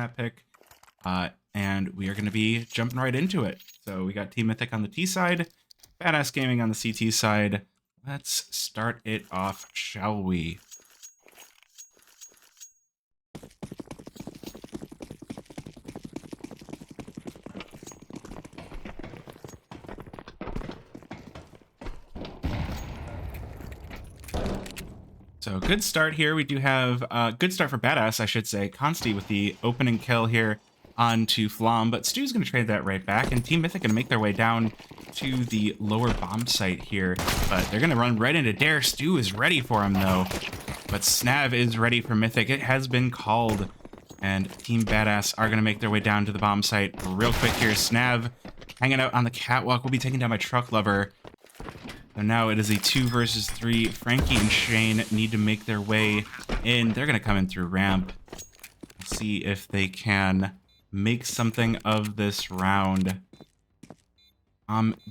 map pick. And we are going to be jumping right into it. So we got Team Mythic on the T side, Badass Gaming on the CT side. Let's start it off, shall we? So good start here. We do have good start for Badass, I should say. Consti with the opening kill here onto Flom, but Stu's going to trade that right back, and Team Mythic going to make their way down to the lower bomb site here, but they're going to run right into Dare. Stu is ready for him, though, but Snav is ready for Mythic. It has been called, and Team Badass are going to make their way down to the bomb site real quick here. Snav hanging out on the catwalk will be taken down by Truck Lover. So now it is a 2 versus 3. Frankie and Shane need to make their way in. They're going to come in through ramp. See if they can make something of this round.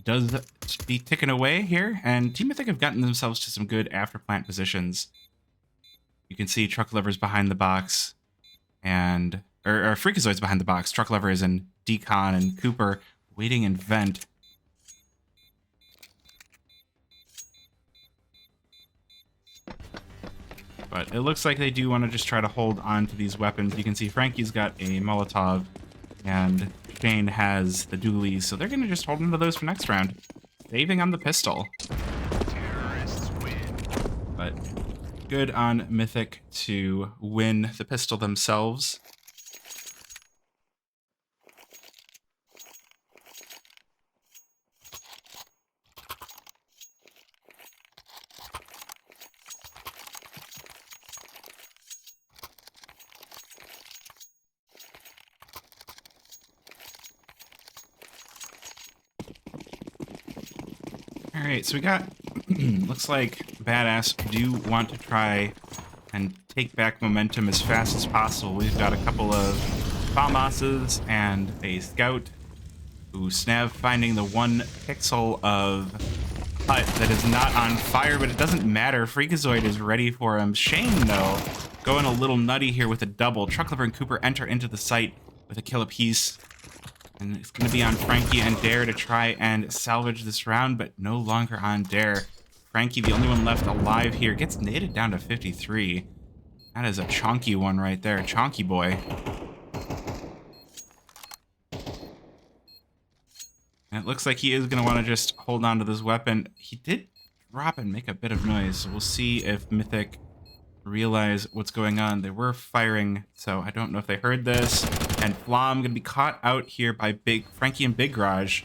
Does be ticking away here, and Team Mythic have gotten themselves to some good after plant positions. You can see Truck Lover's behind the box, and or Freakazoid's behind the box. Truck Lover is in decon, and Cooper waiting in vent. But it looks like they do want to just try to hold on to these weapons. You can see Frankie's got a Molotov, and Shane has the dualies, so they're going to just hold on to those for next round. Saving on the pistol. Terrorists win. But good on Mythic to win the pistol themselves. All right, so we got, looks like Badass do want to try and take back momentum as fast as possible. We've got a couple of Bombosses and a Scout. Ooh, Snav finding the 1 pixel of hut that is not on fire, but it doesn't matter. Freakazoid is ready for him. Shane, though, going a little nutty here with a double. Truck Lover and Cooper enter into the site with a kill apiece. And it's going to be on Frankie and Dare to try and salvage this round, but no longer on Dare. Frankie, the only one left alive here, gets naded down to 53. That is a chonky one right there. Chonky boy. And it looks like he is going to want to just hold on to this weapon. He did drop and make a bit of noise, so we'll see if Mythic realize what's going on. They were firing, so I don't know if they heard this. And Flom going to be caught out here by Frankie and Big Garage.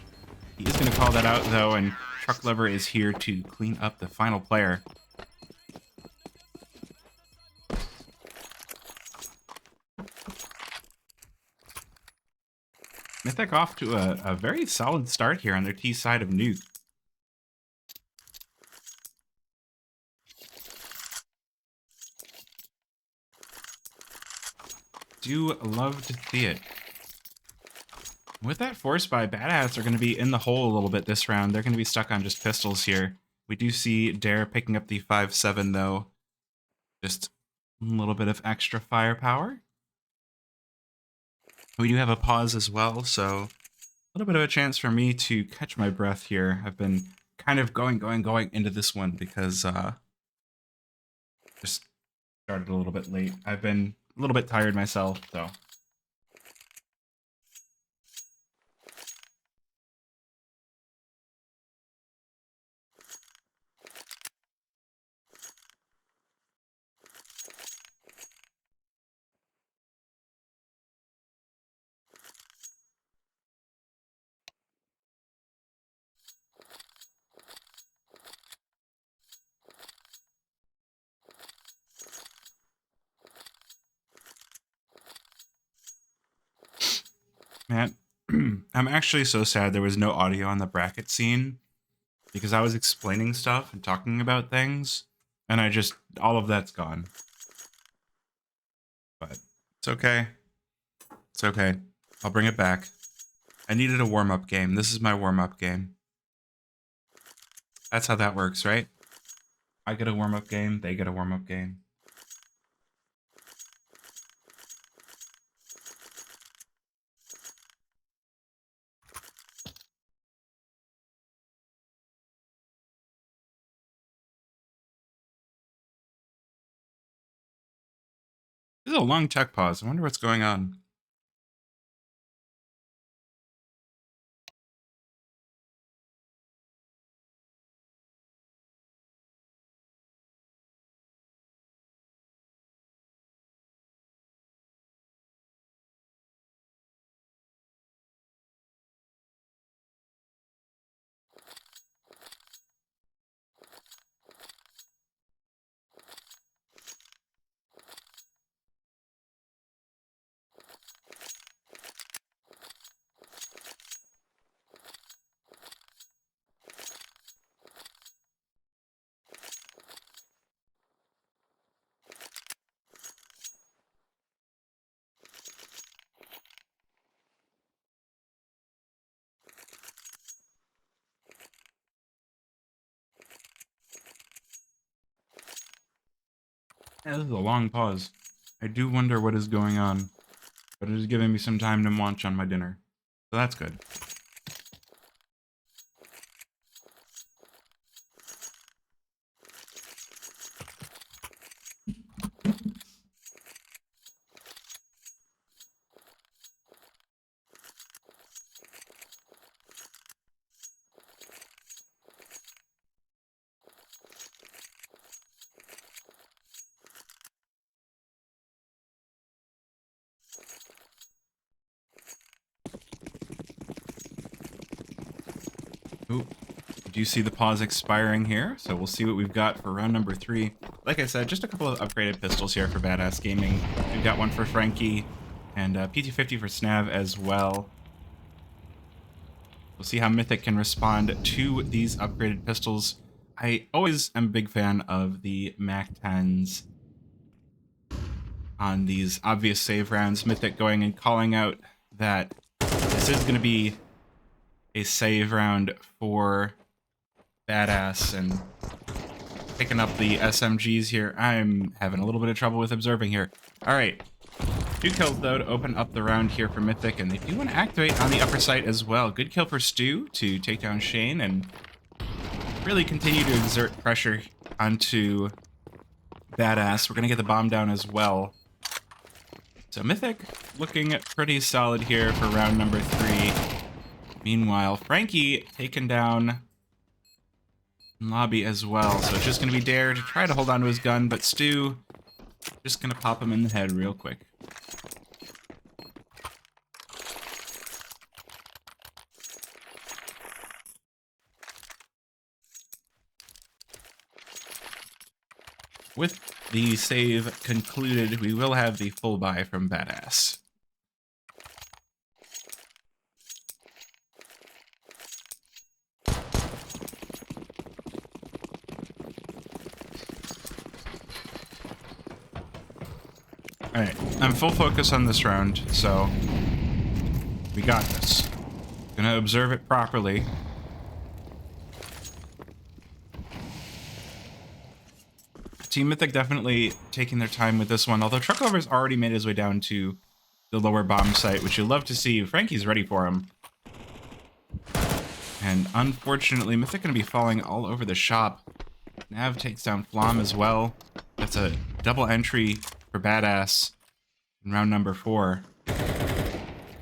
He is going to call that out, though, and Truck Lover is here to clean up the final player. Mythic off to a very solid start here on their T side of Nuke. Do love to see it. With that force by Badass are going to be in the hole a little bit this round. They're going to be stuck on just pistols here. We do see Dare picking up the 5.7 though. Just a little bit of extra firepower. We do have a pause as well, so a little bit of a chance for me to catch my breath here. I've been kind of going into this one because just started a little bit late. I've been a little bit tired myself, so. Man, I'm actually so sad there was no audio on the bracket scene because I was explaining stuff and talking about things, and all of that's gone. But it's okay. It's okay. I'll bring it back. I needed a warm-up game. This is my warm-up game. That's how that works, right? I get a warm-up game, they get a warm-up game. This is a long tech pause. I wonder what's going on. Yeah, this is a long pause. I do wonder what is going on, but it is giving me some time to munch on my dinner. So that's good. Ooh, do you see the pause expiring here? So we'll see what we've got for round number 3. Like I said, just a couple of upgraded pistols here for Badass Gaming. We've got one for Frankie and PT-50 for Snav as well. We'll see how Mythic can respond to these upgraded pistols. I always am a big fan of the MAC-10s on these obvious save rounds. Mythic going and calling out that this is going to be a save round for Badass and picking up the SMGs here. I'm having a little bit of trouble with observing here. All right. 2 kills, though, to open up the round here for Mythic, and they do want to activate on the upper site as well. Good kill for Stu to take down Shane and really continue to exert pressure onto Badass. We're going to get the bomb down as well. So Mythic looking pretty solid here for round number 3. Meanwhile, Frankie taken down in lobby as well. So it's just going to be Dare to try to hold on to his gun, but Stu just going to pop him in the head real quick. With the save concluded, we will have the full buy from Badass. Alright, I'm full focus on this round, so we got this. Gonna observe it properly. Team Mythic definitely taking their time with this one, although Trucklover's already made his way down to the lower bomb site, which you'll love to see. Frankie's ready for him. And unfortunately, Mythic going to be falling all over the shop. Nav takes down Flom as well. That's a double entry for Badass in round number 4.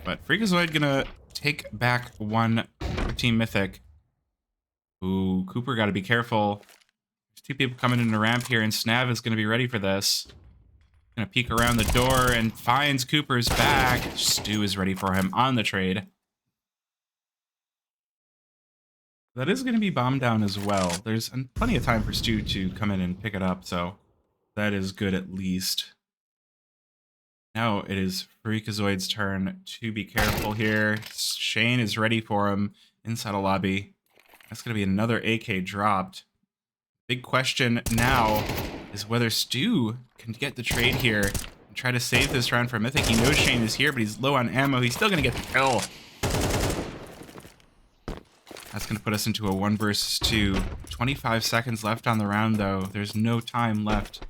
But Freakazoid going to take back one for Team Mythic. Ooh, Cooper got to be careful. There's 2 people coming in the ramp here, and Snav is going to be ready for this. Gonna peek around the door and finds Cooper's back. Stu is ready for him on the trade. That is going to be bombed down as well. There's plenty of time for Stu to come in and pick it up, so that is good at least. Now it is Freakazoid's turn to be careful here. Shane is ready for him inside a lobby. That's going to be another AK dropped. Big question now is whether Stu can get the trade here and try to save this round for Mythic. He knows Shane is here, but he's low on ammo. He's still going to get the kill. That's going to put us into a 1 versus 2. 25 seconds left on the round, though. There's no time left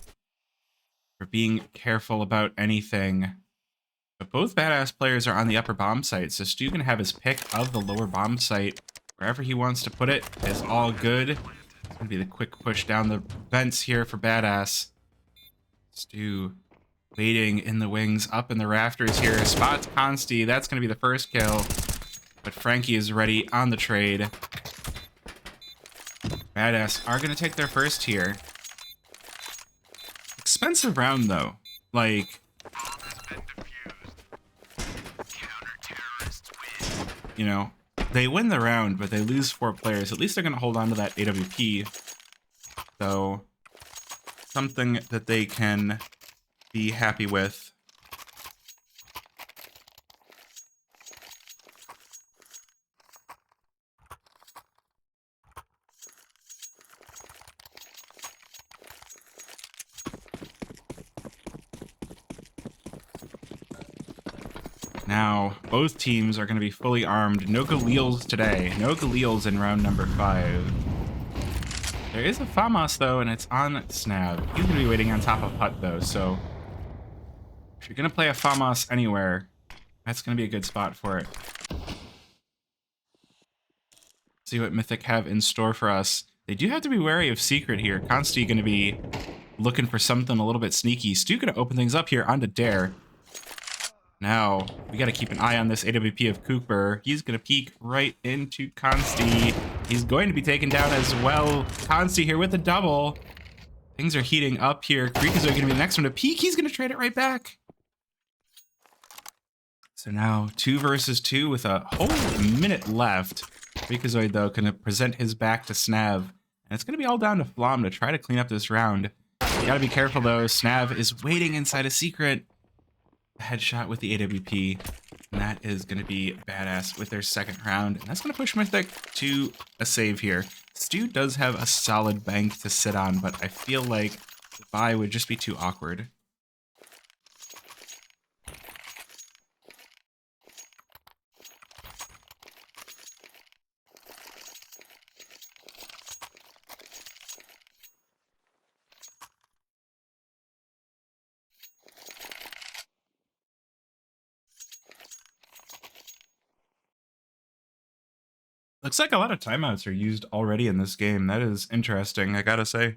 for being careful about anything. But both Badass players are on the upper bomb site, so Stu can have his pick of the lower bomb site. Wherever he wants to put it is all good. It's going to be the quick push down the vents here for Badass. Stu waiting in the wings, up in the rafters here. Spots Consti. That's going to be the first kill. But Frankie is ready on the trade. Badass are going to take their first here. Expensive round, though. Like, you know, they win the round, but they lose 4 players. At least they're going to hold on to that AWP. So, something that they can be happy with. Now, both teams are going to be fully armed. No Galils today. No Galils in round number 5. There is a FAMAS, though, and it's on Snav. He's going to be waiting on top of Hut, though, so if you're going to play a FAMAS anywhere, that's going to be a good spot for it. See what Mythic have in store for us. They do have to be wary of Secret here. Consti going to be looking for something a little bit sneaky. Stu going to open things up here onto Dare. Now, we got to keep an eye on this AWP of Cooper. He's going to peek right into Consti. He's going to be taken down as well. Consti here with a double. Things are heating up here. Freakazoid going to be the next one to peek. He's going to trade it right back. So now 2 versus 2 with a whole minute left. Freakazoid, though, going to present his back to Snav. And it's going to be all down to Flom to try to clean up this round. You got to be careful, though. Snav is waiting inside a Secret. Headshot with the AWP, and that is going to be badass with their second round, and that's going to push Mythic to a save here. Stu does have a solid bank to sit on, but I feel like the buy would just be too awkward. Looks like a lot of timeouts are used already in this game. That is interesting, I gotta say.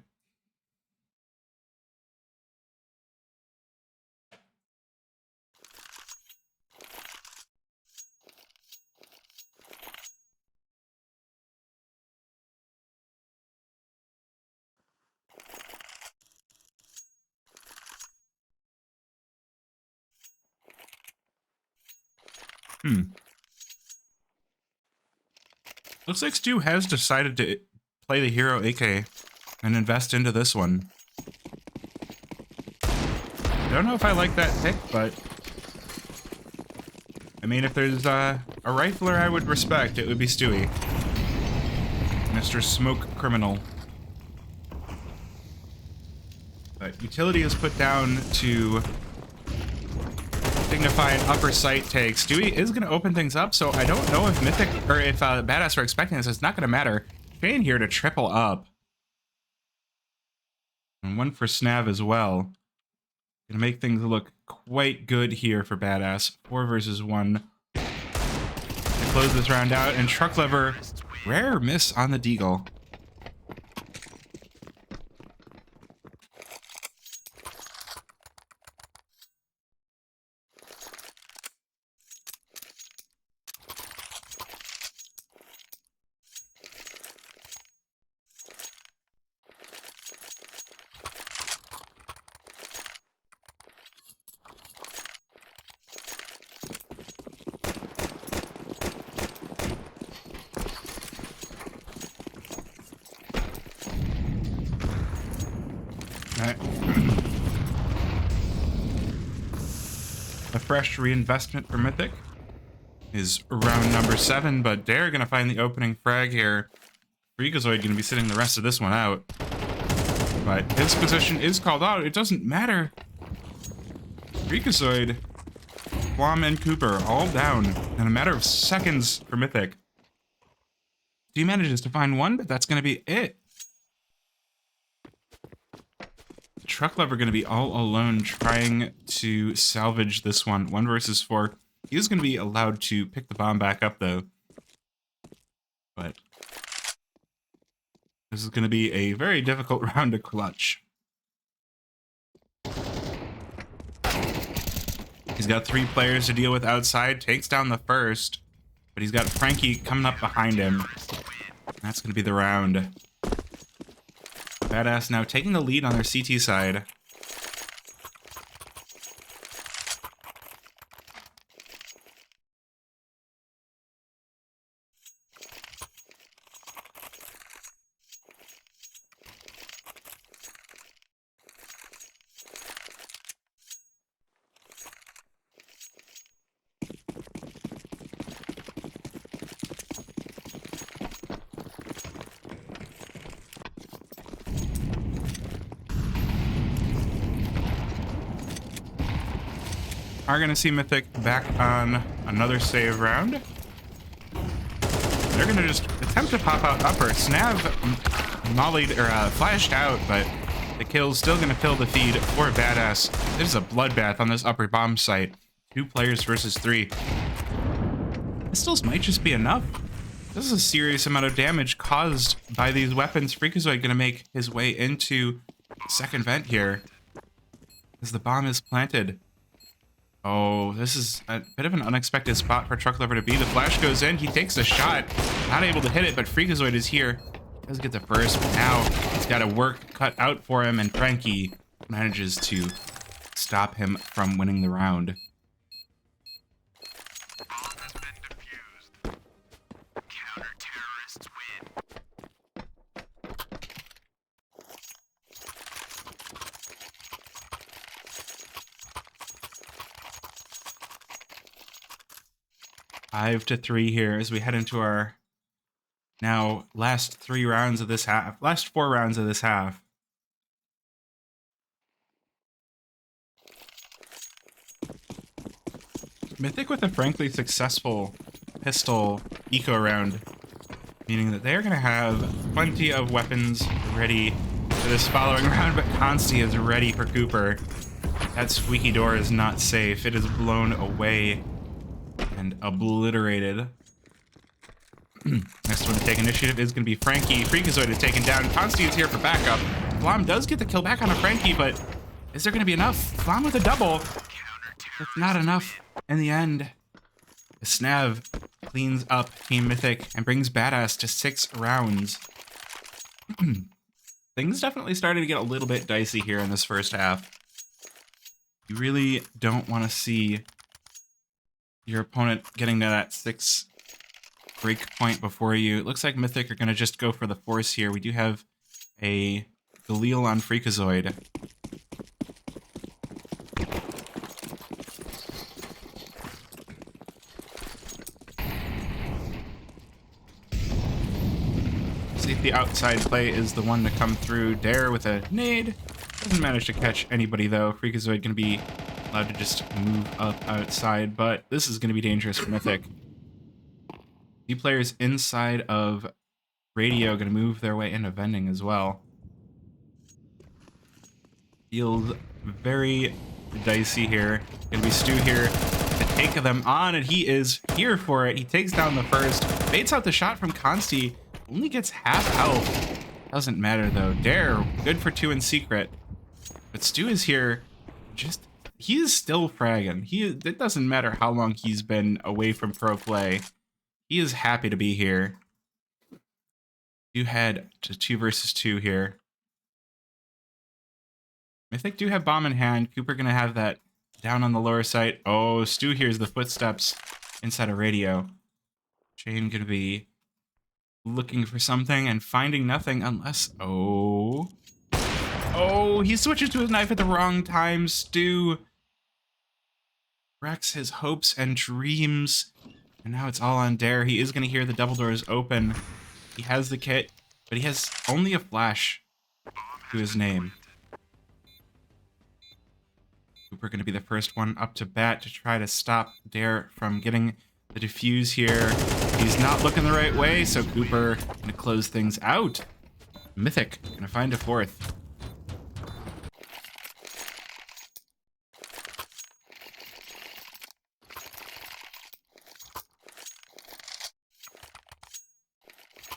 Looks like Stu has decided to play the hero AK and invest into this one. I don't know if I like that pick, but I mean, if there's a rifler I would respect, it would be Stewie. Mr. Smoke Criminal. But utility is put down to signify an upper sight take. Stewie is going to open things up, so I don't know if Mythic or if Badass are expecting this. It's not going to matter. Shane here to triple up. And one for Snav as well. Gonna make things look quite good here for Badass. 4 versus 1. To close this round out, and Truck Lever, rare miss on the Deagle. A fresh reinvestment for Mythic is round number 7, but they're going to find the opening frag here. Freakazoid going to be sitting the rest of this one out. But his position is called out. It doesn't matter. Freakazoid, Flom, and Cooper all down in a matter of seconds for Mythic. He manages to find one, but that's going to be it. Truck Lever going to be all alone trying to salvage this one. 1 versus 4. He is going to be allowed to pick the bomb back up, though. But this is going to be a very difficult round to clutch. He's got 3 players to deal with outside, takes down the first, but he's got Frankie coming up behind him. That's going to be the round. Badass now taking the lead on their CT side. Are going to see Mythic back on another save round. They're going to just attempt to pop out upper. Snav mollied or flashed out, but the kill's still going to kill the feed for Badass. There's a bloodbath on this upper bomb site. 2 players versus 3. Pistols might just be enough. This is a serious amount of damage caused by these weapons. Freakazoid going to make his way into second vent here as the bomb is planted. Oh, this is a bit of an unexpected spot for Truck Lover to be. The flash goes in, he takes a shot, not able to hit it, but Freakazoid is here. Does get the first, but now he's got a work cut out for him, and Frankie manages to stop him from winning the round. Bomb has been defused. Counter-terrorists win. 5-3 here as we head into our now last 3 rounds of this half, last 4 rounds of this half. Mythic with a frankly successful pistol eco round, meaning that they're going to have plenty of weapons ready for this following round, but Consti is ready for Cooper. That squeaky door is not safe. It is blown away and obliterated. Next one to take initiative is going to be Frankie. Freakazoid is taken down. Consti is here for backup. Flom does get the kill back on a Frankie, but is there going to be enough? Flom with a double. It's not enough in the end. The Snav cleans up Team Mythic and brings Badass to 6 rounds. Things definitely started to get a little bit dicey here in this first half. You really don't want to see your opponent getting to that 6 break point before you. It looks like Mythic are going to just go for the force here. We do have a Galil on Freakazoid. See if the outside play is the one to come through. Dare with a nade. Doesn't manage to catch anybody though. Freakazoid going to be allowed to just move up outside, but this is going to be dangerous for Mythic. The players inside of radio going to move their way into vending as well. Feels very dicey here. Going to be Stu here to take them on, and he is here for it. He takes down the first, baits out the shot from Consti, only gets half health. Doesn't matter though. Dare, good for 2 in secret. But Stu is here, he is still fragging. It doesn't matter how long he's been away from pro play. He is happy to be here. You head to 2 versus 2 here. Mythic do have bomb in hand. Cooper gonna have that down on the lower site. Oh, Stu hears the footsteps inside a radio. Shane gonna be looking for something and finding nothing unless... Oh, he switches to his knife at the wrong time. Stu wrecks his hopes and dreams. And now it's all on Dare. He is going to hear the double doors open. He has the kit, but he has only a flash to his name. Cooper going to be the first one up to bat to try to stop Dare from getting the defuse here. He's not looking the right way, so Cooper going to close things out. Mythic going to find a 4th.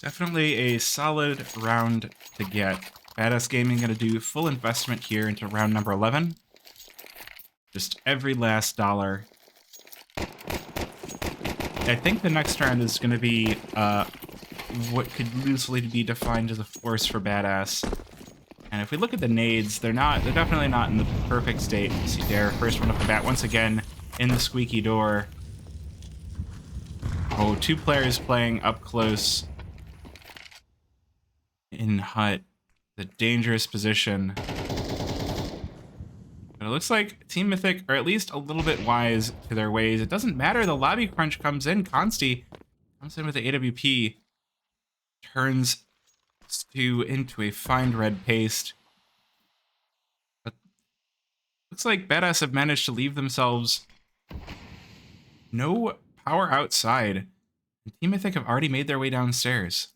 Definitely a solid round to get. Badass Gaming going to do full investment here into round number 11. Just every last dollar. I think the next round is going to be what could loosely be defined as a force for Badass. And if we look at the nades, they're definitely not in the perfect state. You see Dare, first one off the bat, once again in the squeaky door. Oh, 2 players playing up close in hut. The dangerous position. But it looks like Team Mythic are at least a little bit wise to their ways. It doesn't matter. The lobby crunch comes in. Consti comes in with the AWP. Turns Stu into a find red paste. But looks like Badass have managed to leave themselves no power outside. And Team Mythic have already made their way downstairs.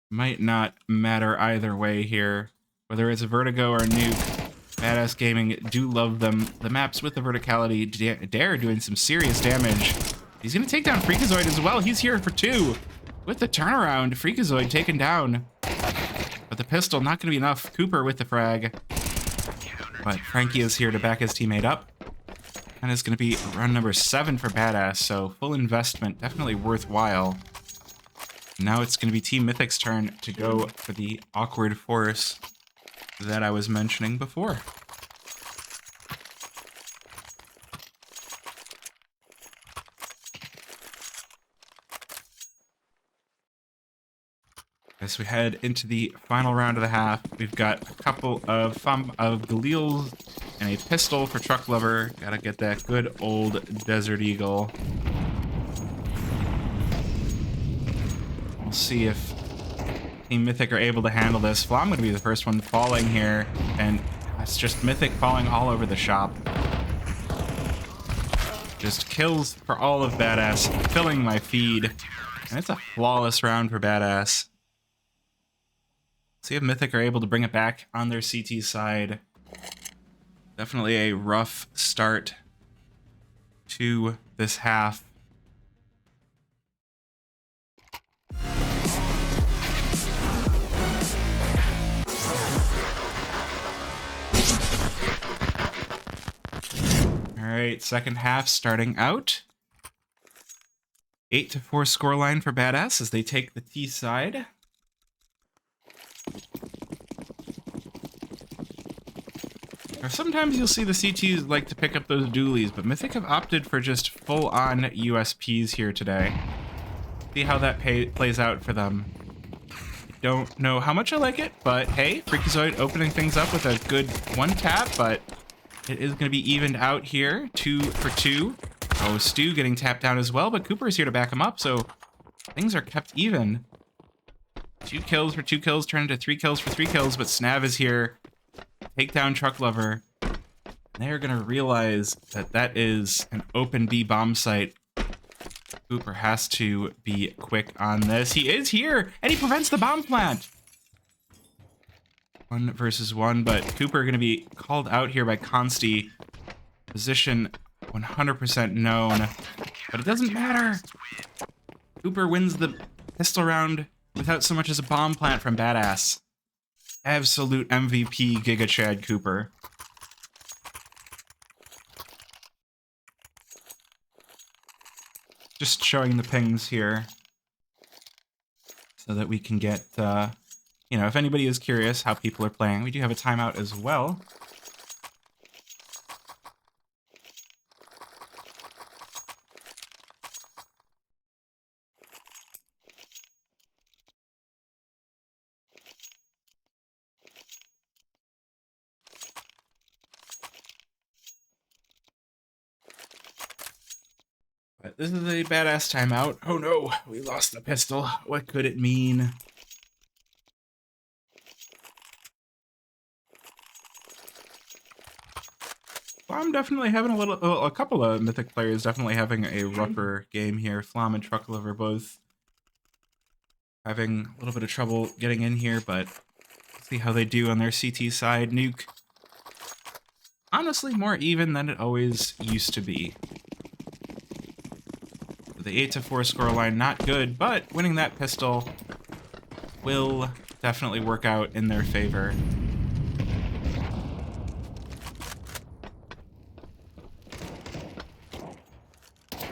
Might not matter either way here. Whether it's a Vertigo or a Nuke, Badass Gaming do love them. The maps with the verticality, Dare doing some serious damage. He's going to take down Freakazoid as well. He's here for 2. With the turnaround, Freakazoid taken down. But the pistol not going to be enough. Cooper with the frag. But Frankie is here to back his teammate up. And it's going to be round number 7 for Badass, so full investment, definitely worthwhile. Now it's going to be Team Mythic's turn to go for the awkward force that I was mentioning before. As we head into the final round of the half, we've got a couple of Galils and a pistol for Truck Lover. Gotta get that good old Desert Eagle. We'll see if Team Mythic are able to handle this. Flom gonna be the first one falling here, and it's just Mythic falling all over the shop. Just kills for all of Badass, filling my feed. And it's a flawless round for Badass. See if Mythic are able to bring it back on their CT side. Definitely a rough start to this half. All right, second half starting out. 8-4 scoreline for Badass as they take the T side. Or sometimes you'll see the CTs like to pick up those dualies, but Mythic have opted for just full-on USPs here today. See how that plays out for them. I don't know how much I like it, but hey, Freakazoid opening things up with a good one tap, but it is going to be evened out here. 2 for 2. Oh, Stu getting tapped down as well, but Cooper is here to back him up, so things are kept even. 2 kills for 2 kills turn into 3 kills for 3 kills, but Snav is here. Take down Truck Lover. They're going to realize that that is an open B bomb site. Cooper has to be quick on this. He is here, and he prevents the bomb plant. 1 versus 1, but Cooper going to be called out here by Consti. Position 100% known, but it doesn't matter. Cooper wins the pistol round without so much as a bomb plant from Badass. Absolute MVP Giga Chad Cooper. Just showing the pings here so that we can get, you know, if anybody is curious how people are playing, we do have a timeout as well. But this is a Badass timeout. Oh no, we lost the pistol. What could it mean? Well, I'm definitely having a couple of Mythic players definitely having a rougher game here. Flom and Truck Lover both having a little bit of trouble getting in here, but let's see how they do on their CT side. Nuke, honestly, more even than it always used to be. The 8-4 scoreline, not good, but winning that pistol will definitely work out in their favor.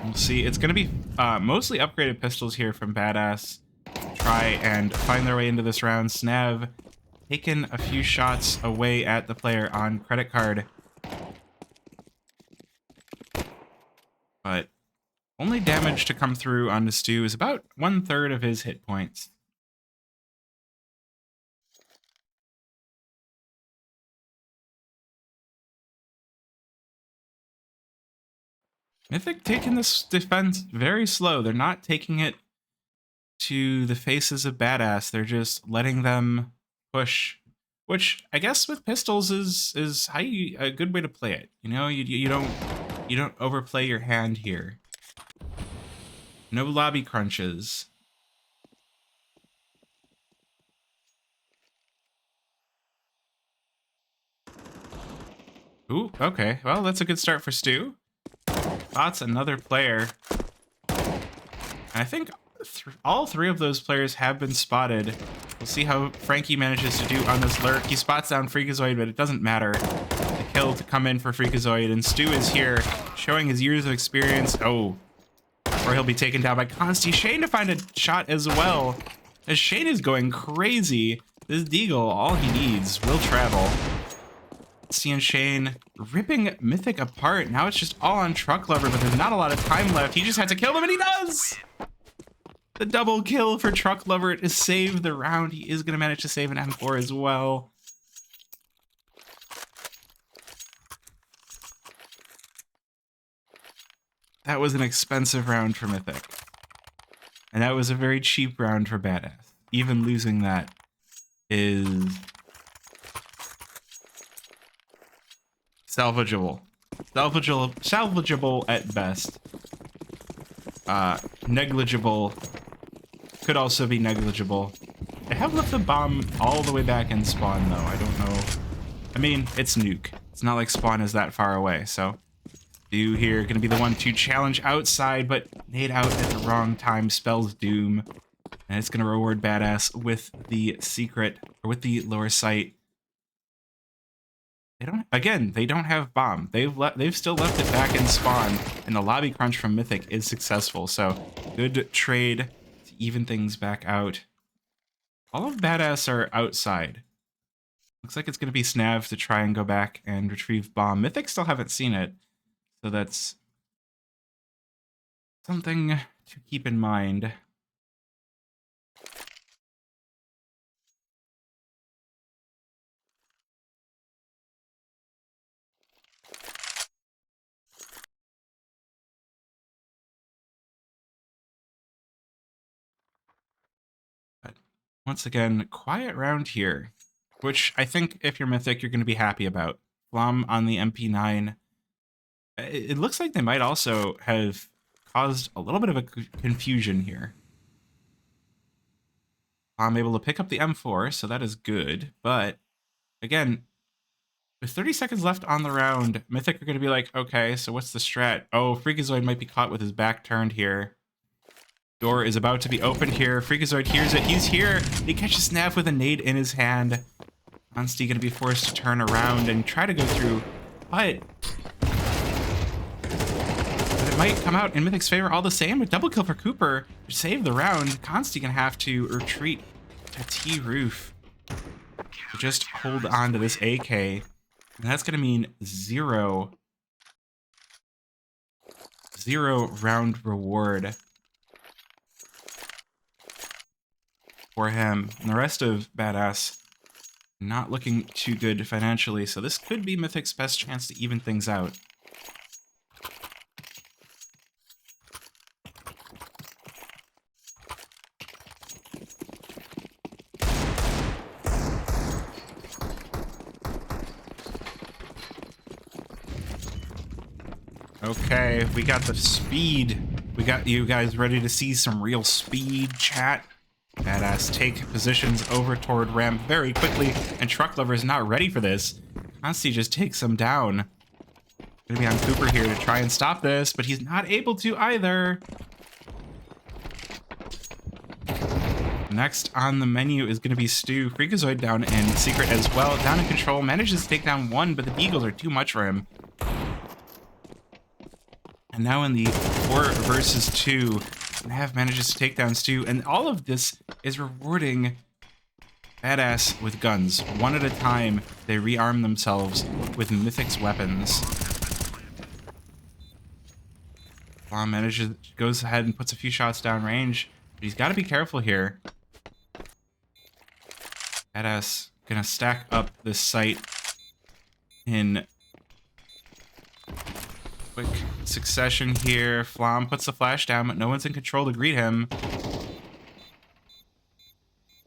We'll see. It's going to be mostly upgraded pistols here from Badass. Try and find their way into this round. Snav taking a few shots away at the player on credit card. But only damage to come through on the Stu is about 1/3 of his hit points. Mythic taking this defense very slow. They're not taking it to the faces of Badass. They're just letting them push, which I guess with pistols is how a good way to play it. You know, you don't overplay your hand here. No lobby crunches. Ooh, okay. Well, that's a good start for Stu. Spots another player. I think all three of those players have been spotted. We'll see how Frankie manages to do on this lurk. He spots down Freakazoid, but it doesn't matter. The kill to come in for Freakazoid, and Stu is here, showing his years of experience. Oh, or he'll be taken down by Consti. Shane to find a shot as well, as Shane is going crazy. This Deagle, all he needs, will travel. Seeing Shane ripping Mythic apart. Now it's just all on Truck Lover, but there's not a lot of time left. He just had to kill them, and he does! The double kill for Truck Lover to save the round. He is going to manage to save an M4 as well. That was an expensive round for Mythic. And that was a very cheap round for Badass. Even losing that is salvageable. Salvageable at best. Negligible could also be negligible. They have left the bomb all the way back in spawn, though. I don't know. I mean, it's Nuke. It's not like spawn is that far away, so Stu here gonna be the one to challenge outside, but nade out at the wrong time spells doom. And it's gonna reward Badass with the secret, or with the lower sight. They don't have bomb. They've still left it back in spawn, and the lobby crunch from Mythic is successful. So good trade to even things back out. All of Badass are outside. Looks like it's going to be Snav to try and go back and retrieve bomb. Mythic still haven't seen it, so that's something to keep in mind. Once again, quiet round here, which I think if you're Mythic, you're going to be happy about. Flom on the MP9. It looks like they might also have caused a little bit of a confusion here. I'm able to pick up the M4, so that is good. But again, with 30 seconds left on the round, Mythic are going to be like, okay, so what's the strat? Oh, Freakazoid might be caught with his back turned here. Door is about to be opened here. Freakazoid hears it. He's here. He catches Snav with a nade in his hand. Consti going to be forced to turn around and try to go through, but it might come out in Mythic's favor all the same. A double kill for Cooper to save the round. Consti going to have to retreat to T-Roof to just hold on to this AK. And that's going to mean zero round reward for him. And the rest of Badass not looking too good financially, so this could be Mythic's best chance to even things out. Okay, we got the speed. We got you guys ready to see some real speed, chat. Badass take positions over toward ramp very quickly, and Truck Lover is not ready for this. Consti just takes him down. Gonna be on Cooper here to try and stop this, but he's not able to either. Next on the menu is gonna be Stu. Freakazoid down in secret as well. Down in control, manages to take down one, but the Beagles are too much for him. And now in the 4 versus 2, Nav manages to take down Stu, and all of this is rewarding Badass with guns. One at a time, they rearm themselves with Mythic's weapons. Flom manages, goes ahead and puts a few shots down range, but he's got to be careful here. Badass gonna stack up this site in quick succession here. Flom puts the flash down, but no one's in control to greet him.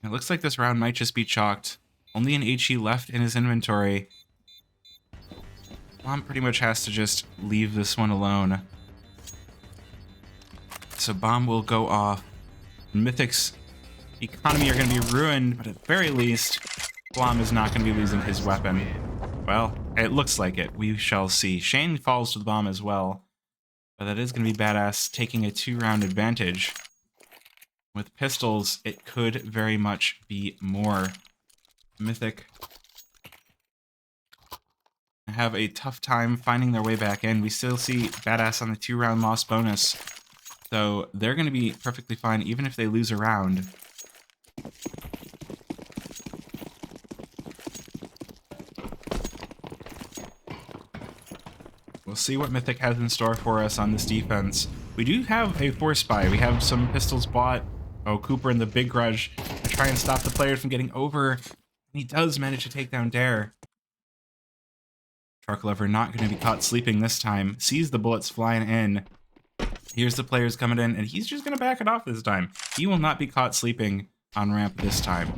It looks like this round might just be chalked. Only an HE left in his inventory. Flom pretty much has to just leave this one alone. So bomb will go off. Mythic's economy are going to be ruined, but at very least, Flom is not going to be losing his weapon. Well, it looks like it. We shall see. Shane falls to the bomb as well, but that is going to be Badass taking a 2-round advantage. With pistols, it could very much be more. Mythic have a tough time finding their way back in. We still see Badass on the 2-round loss bonus, so they're going to be perfectly fine even if they lose a round. We'll see what Mythic has in store for us on this defense. We do have a force buy. We have some pistols bought. Oh, Cooper in the big grudge to try and stop the player from getting over. And he does manage to take down Dare. Truck Lover not going to be caught sleeping this time. Sees the bullets flying in. Here's the players coming in, and he's just going to back it off this time. He will not be caught sleeping on ramp this time.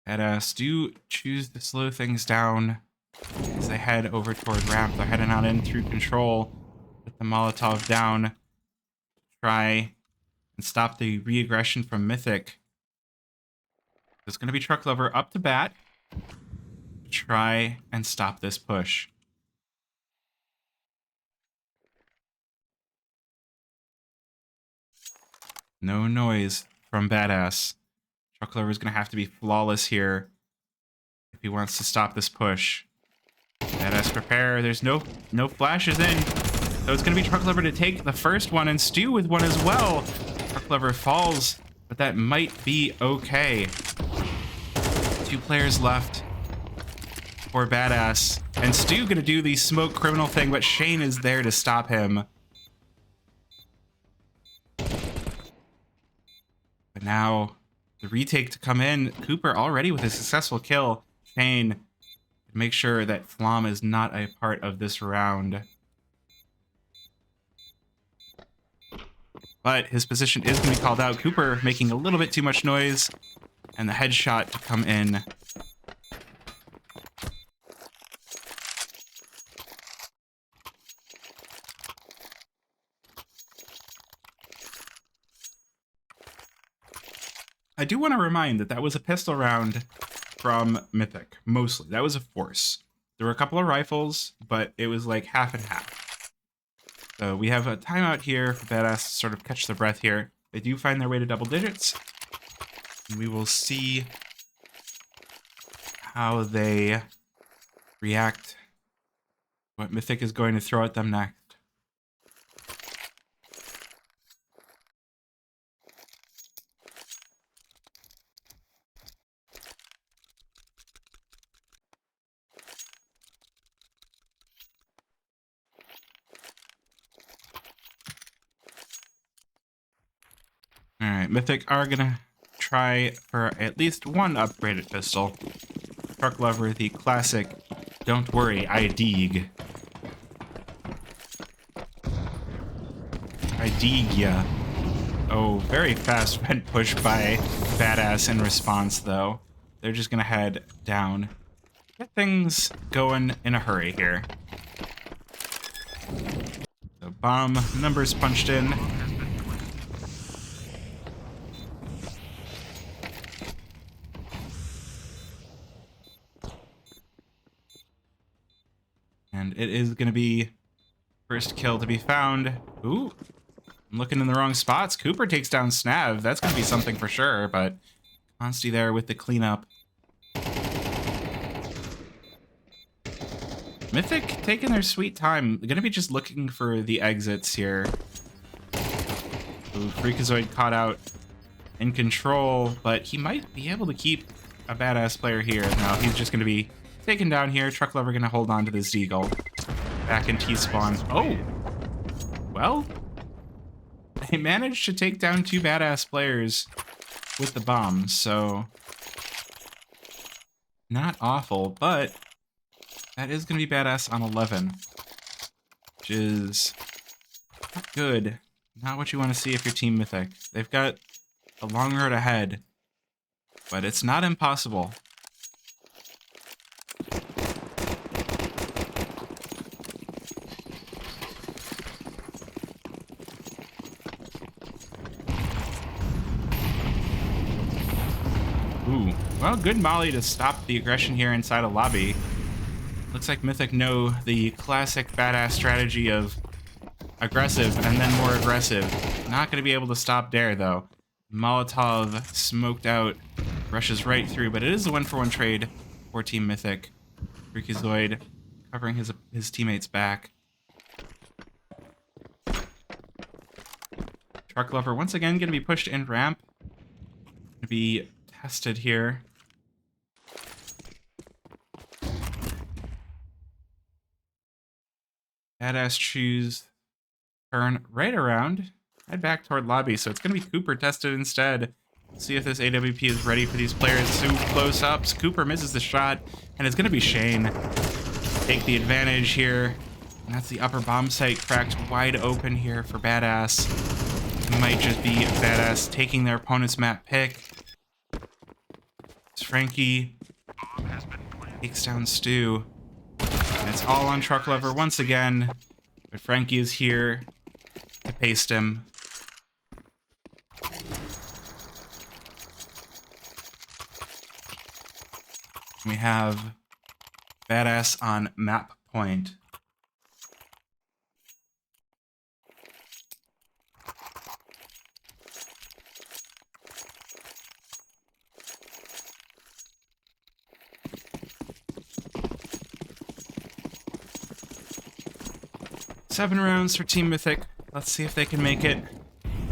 Badass do choose to slow things down as they head over toward ramp. They're heading on in through control. Put the Molotov down. Try and stop the re-aggression from Mythic. It's going to be Truck Lover up to bat. Try and stop this push. No noise from Badass. Truck Lover is going to have to be flawless here if he wants to stop this push. Badass prepare. There's no flashes in. So it's going to be Truck Lover to take the first one and Stu with one as well. Truck Lover falls, but that might be okay. 2 players left for Badass. And Stu going to do the smoke criminal thing, but Shane is there to stop him. But now the retake to come in. Cooper already with a successful kill. Shane, make sure that Flom is not a part of this round. But his position is going to be called out. Cooper making a little bit too much noise. And the headshot to come in. I do want to remind that was a pistol round from Mythic, mostly. That was a force. There were a couple of rifles, but it was like half and half. So we have a timeout here for Badass to sort of catch their breath here. They do find their way to double digits. And we will see how they react, what Mythic is going to throw at them next. Alright, Mythic are gonna try for at least one upgraded pistol. Truck Lover, the classic, don't worry, I dig. I dig ya. Oh, very fast vent push by Badass in response, though. They're just gonna head down. Get things going in a hurry here. So bomb numbers punched in. And it is going to be first kill to be found. Ooh, I'm looking in the wrong spots. Cooper takes down Snav. That's going to be something for sure, but Consti there with the cleanup. Mythic taking their sweet time. They're gonna be just looking for the exits here. Ooh, Freakazoid caught out in control, but he might be able to keep a badass player here. No, he's just gonna be taken down here. Truck Lover gonna hold on to this Deagle. Back in T-spawn. Oh! Well, they managed to take down 2 badass players with the bombs, so not awful, but that is going to be badass on 11, which is not good. Not what you want to see if you're Team Mythic. They've got a long road ahead, but it's not impossible. Ooh, well, good molly to stop the aggression here inside a lobby. Looks like Mythic know the classic badass strategy of aggressive and then more aggressive. Not going to be able to stop Dare, though. Molotov smoked out, rushes right through, but it is a 1-for-1 trade for Team Mythic. Freakazoid covering his teammates back. Truck Lover once again going to be pushed in ramp. Going to be tested here. Badass choose turn right around, head back toward lobby. So it's going to be Cooper tested instead. See if this AWP is ready for these players. So close ups. Cooper misses the shot, and it's going to be Shane. Take the advantage here. And that's the upper bomb site cracked wide open here for Badass. It might just be Badass taking their opponent's map pick. Frankie takes down Stu. And it's all on Truck Lover once again. But Frankie is here to paste him. We have Badass on map point. Seven rounds for Team Mythic. Let's see if they can make it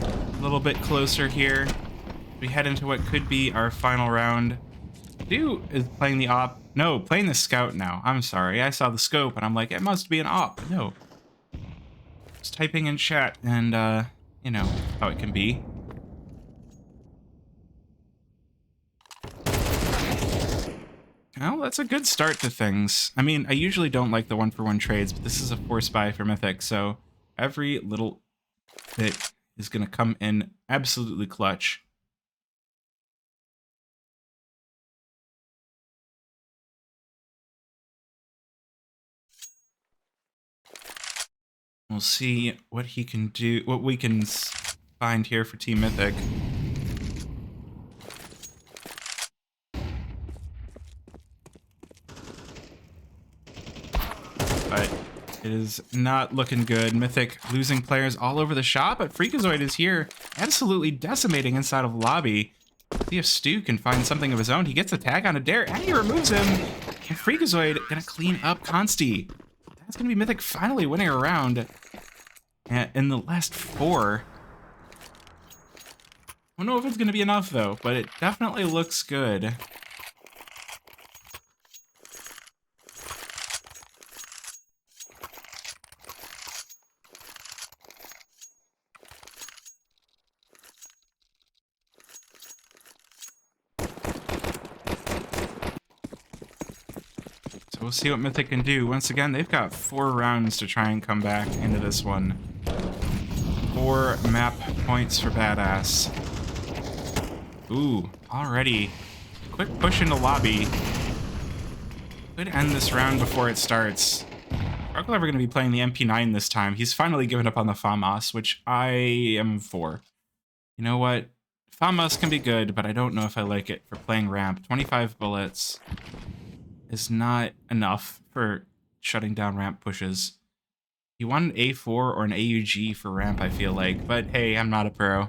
a little bit closer here. We head into what could be our final round. Stu is playing the op. No, playing the scout now. I'm sorry. I saw the scope and I'm like, it must be an op. No. Just typing in chat and, you know how it can be. Well, that's a good start to things. I mean, I usually don't like the 1-for-1 trades, but this is a force buy for Mythic, so every little bit is going to come in absolutely clutch. We'll see what he can do, what we can find here for Team Mythic. But it is not looking good. Mythic losing players all over the shop, but Freakazoid is here, absolutely decimating inside of lobby. See if Stu can find something of his own. He gets a tag on a Dare, and he removes him. And Freakazoid gonna clean up Consti. That's gonna be Mythic finally winning a round in the last 4. I don't know if it's gonna be enough though, but it definitely looks good. We'll see what Mythic can do. Once again, they've got 4 rounds to try and come back into this one. 4 map points for Badass. Ooh, already. Quick push into lobby. Could end this round before it starts. Truck Lover going to be playing the MP9 this time. He's finally given up on the FAMAS, which I am for. You know what? FAMAS can be good, but I don't know if I like it for playing ramp. 25 bullets is not enough for shutting down ramp pushes. You want an A4 or an AUG for ramp, I feel like, but hey, I'm not a pro.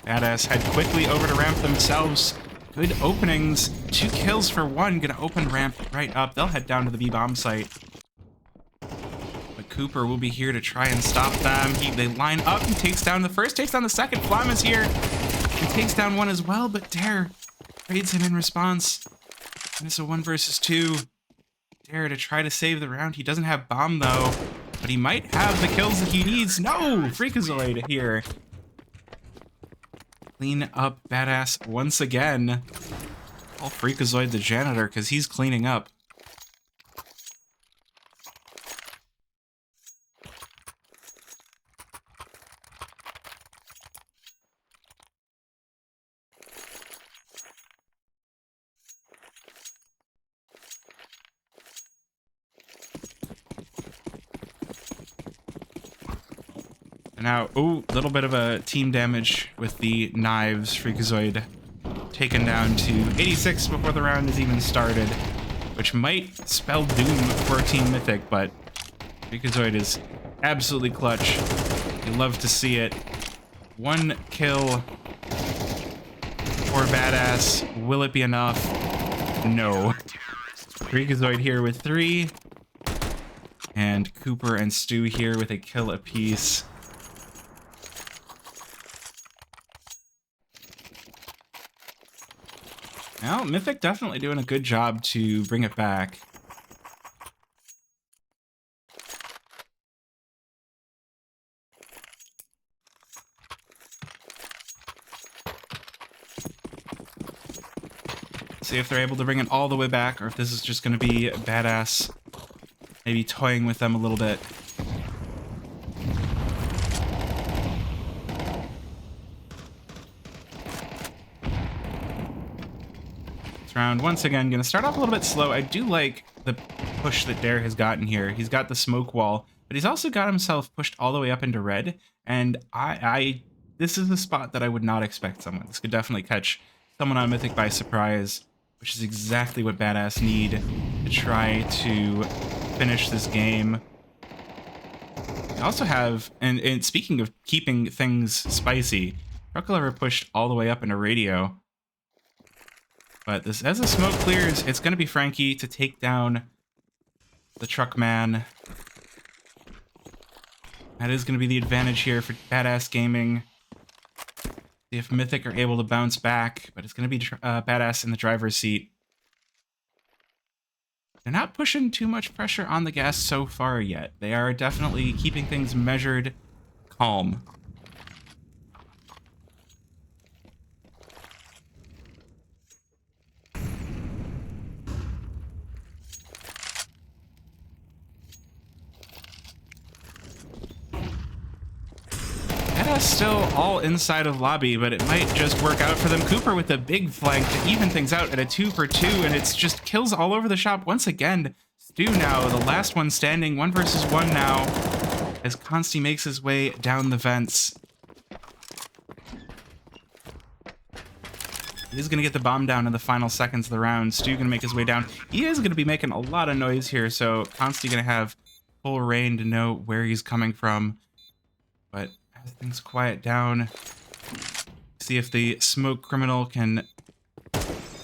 Badass head quickly over to ramp themselves. Good openings. 2 kills for 1. Gonna open ramp right up. They'll head down to the B-bomb site. But Cooper will be here to try and stop them. They line up. He takes down the first, takes down the second. Flam is here. He takes down 1 as well, but Dare trades him in response. And it's a 1 versus 2. Dare to try to save the round. He doesn't have bomb though, but he might have the kills that he needs. No! Freakazoid here. Clean up Badass once again. Call Freakazoid the janitor because he's cleaning up. Now, ooh, a little bit of a team damage with the knives. Freakazoid taken down to 86 before the round has even started, which might spell doom for Team Mythic, but Freakazoid is absolutely clutch. You love to see it. 1 kill for Badass. Will it be enough? No. Freakazoid here with 3. And Cooper and Stu here with a kill apiece. Well, Mythic definitely doing a good job to bring it back. See if they're able to bring it all the way back, or if this is just going to be Badass maybe toying with them a little bit. Round once again gonna start off a little bit slow. I do like the push that Dare has gotten here. He's got the smoke wall, but he's also got himself pushed all the way up into red, and this is a spot that I would not expect someone. This could definitely catch someone on Mythic by surprise, which is exactly what Badass need to try to finish this game. We also have, and speaking of keeping things spicy, Trucklever pushed all the way up into radio. But this, as the smoke clears, it's going to be Frankie to take down the truck man. That is going to be the advantage here for Badass Gaming. See if Mythic are able to bounce back, but it's going to be Badass in the driver's seat. They're not pushing too much pressure on the gas so far yet. They are definitely keeping things measured, calm. Still all inside of lobby, but it might just work out for them. Cooper with a big flank to even things out at a 2 for 2, and it's just kills all over the shop once again. Stu now, the last one standing, 1 versus 1 now, as Consti makes his way down the vents. He's gonna get the bomb down in the final seconds of the round. Stu gonna make his way down. He is gonna be making a lot of noise here, so Consti gonna have full reign to know where he's coming from. But as things quiet down, see if the smoke criminal can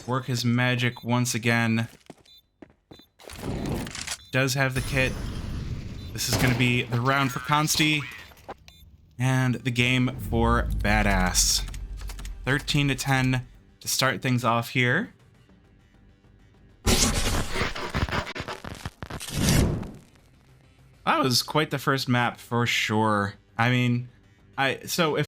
work his magic once again. Does have the kit. This is going to be the round for Consti and the game for Badass. 13 to 10 to start things off here. That was quite the first map for sure. I mean, so if